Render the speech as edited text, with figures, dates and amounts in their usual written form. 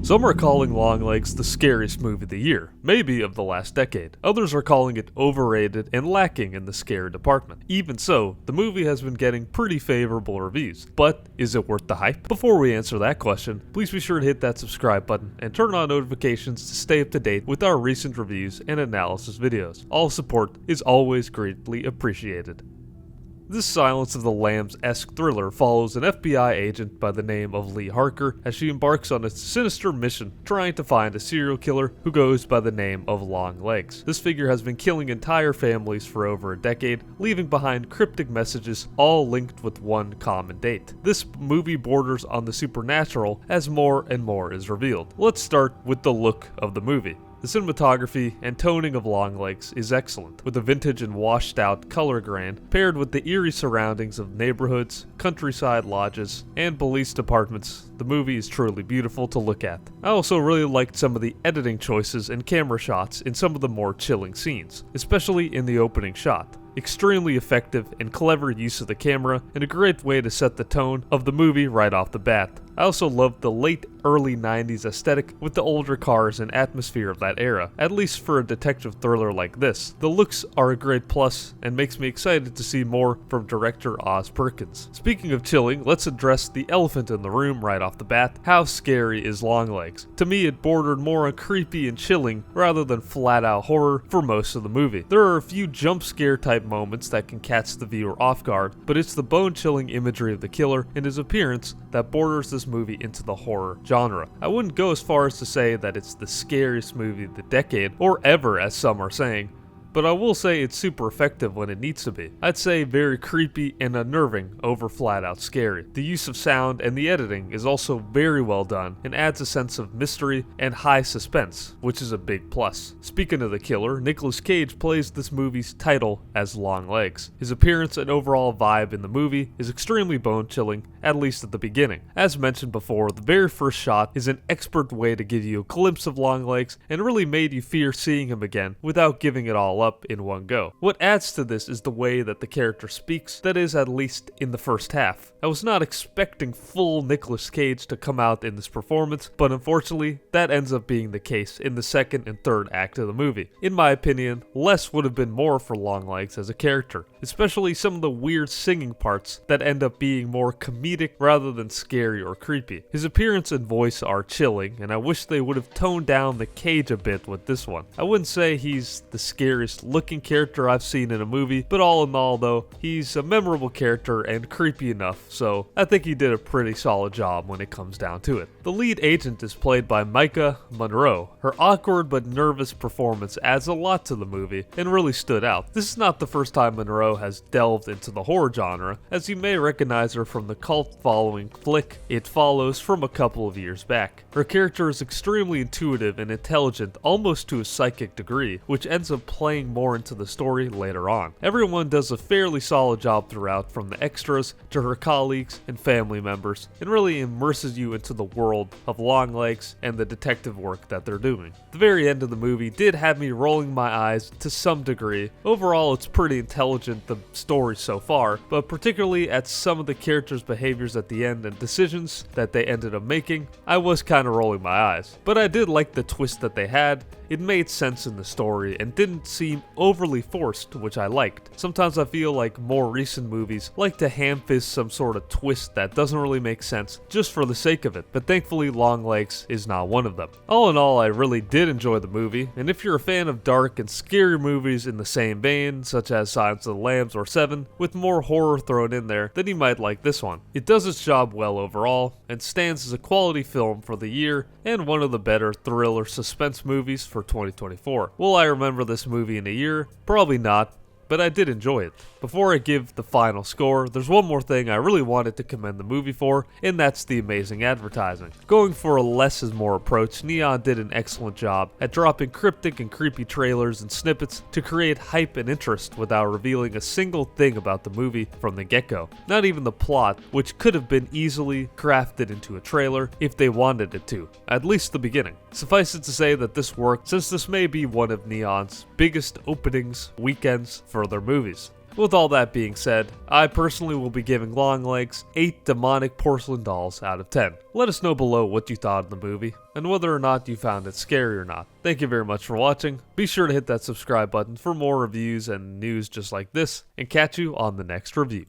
Some are calling LongLegs the scariest movie of the year, maybe of the last decade. Others are calling it overrated and lacking in the scare department. Even so, the movie has been getting pretty favorable reviews. But is it worth the hype? Before we answer that question, please be sure to hit that subscribe button and turn on notifications to stay up to date with our recent reviews and analysis videos. All support is always greatly appreciated. This Silence of the Lambs-esque thriller follows an FBI agent by the name of Lee Harker as she embarks on a sinister mission trying to find a serial killer who goes by the name of LongLegs. This figure has been killing entire families for over a decade, leaving behind cryptic messages all linked with one common date. This movie borders on the supernatural as more and more is revealed. Let's start with the look of the movie. The cinematography and toning of LongLegs is excellent, with a vintage and washed-out color grade paired with the eerie surroundings of neighborhoods, countryside lodges, and police departments. The movie is truly beautiful to look at. I also really liked some of the editing choices and camera shots in some of the more chilling scenes, especially in the opening shot. Extremely effective and clever use of the camera, and a great way to set the tone of the movie right off the bat. I also loved the late early 90s aesthetic with the older cars and atmosphere of that era, at least for a detective thriller like this. The looks are a great plus and makes me excited to see more from director Oz Perkins. Speaking of chilling, let's address the elephant in the room right off the bat. How scary is LongLegs? To me, it bordered more on creepy and chilling rather than flat out horror for most of the movie. There are a few jump scare type moments that can catch the viewer off guard, but it's the bone-chilling imagery of the killer and his appearance that borders this movie into the horror genre. I wouldn't go as far as to say that it's the scariest movie of the decade, or ever as some are saying, but I will say it's super effective when it needs to be. I'd say very creepy and unnerving over flat out scary. The use of sound and the editing is also very well done and adds a sense of mystery and high suspense, which is a big plus. Speaking of the killer, Nicolas Cage plays this movie's title as LongLegs. His appearance and overall vibe in the movie is extremely bone-chilling, at least at the beginning. As mentioned before, the very first shot is an expert way to give you a glimpse of LongLegs and really made you fear seeing him again without giving it all up in one go. What adds to this is the way that the character speaks, that is, at least in the first half. I was not expecting full Nicolas Cage to come out in this performance, but unfortunately, that ends up being the case in the second and third act of the movie. In my opinion, less would have been more for LongLegs as a character, especially some of the weird singing parts that end up being more comedic rather than scary or creepy. His appearance and voice are chilling, and I wish they would have toned down the Cage a bit with this one. I wouldn't say he's the scariest looking character I've seen in a movie, but all in all though, he's a memorable character and creepy enough, so I think he did a pretty solid job when it comes down to it. The lead agent is played by Micah Monroe. Her awkward but nervous performance adds a lot to the movie and really stood out. This is not the first time Monroe has delved into the horror genre, as you may recognize her from the cult following flick It Follows from a couple of years back. Her character is extremely intuitive and intelligent, almost to a psychic degree, which ends up playing more into the story later on. Everyone does a fairly solid job throughout, from the extras to her colleagues and family members, and really immerses you into the world of LongLegs and the detective work that they're doing. The very end of the movie did have me rolling my eyes to some degree. Overall, it's pretty intelligent, the story so far, but particularly at some of the characters' behaviors at the end and decisions that they ended up making, I was kind of rolling my eyes. But I did like the twist that they had. It made sense in the story and didn't seem overly forced, which I liked. Sometimes I feel like more recent movies like to ham-fist some sort of twist that doesn't really make sense just for the sake of it, but thankfully LongLegs is not one of them. All in all, I really did enjoy the movie, and if you're a fan of dark and scary movies in the same vein, such as Silence of the Lambs or Seven, with more horror thrown in there, then you might like this one. It does its job well overall, and stands as a quality film for the year, and one of the better thriller suspense movies for 2024. Will I remember this movie in a year? Probably not, but I did enjoy it. Before I give the final score, there's one more thing I really wanted to commend the movie for, and that's the amazing advertising. Going for a less is more approach, Neon did an excellent job at dropping cryptic and creepy trailers and snippets to create hype and interest without revealing a single thing about the movie from the get-go. Not even the plot, which could have been easily crafted into a trailer if they wanted it to, at least the beginning. Suffice it to say that this worked, since this may be one of Neon's biggest openings weekends for their movies. With all that being said, I personally will be giving LongLegs 8 demonic porcelain dolls out of 10. Let us know below what you thought of the movie, and whether or not you found it scary or not. Thank you very much for watching. Be sure to hit that subscribe button for more reviews and news just like this, and catch you on the next review.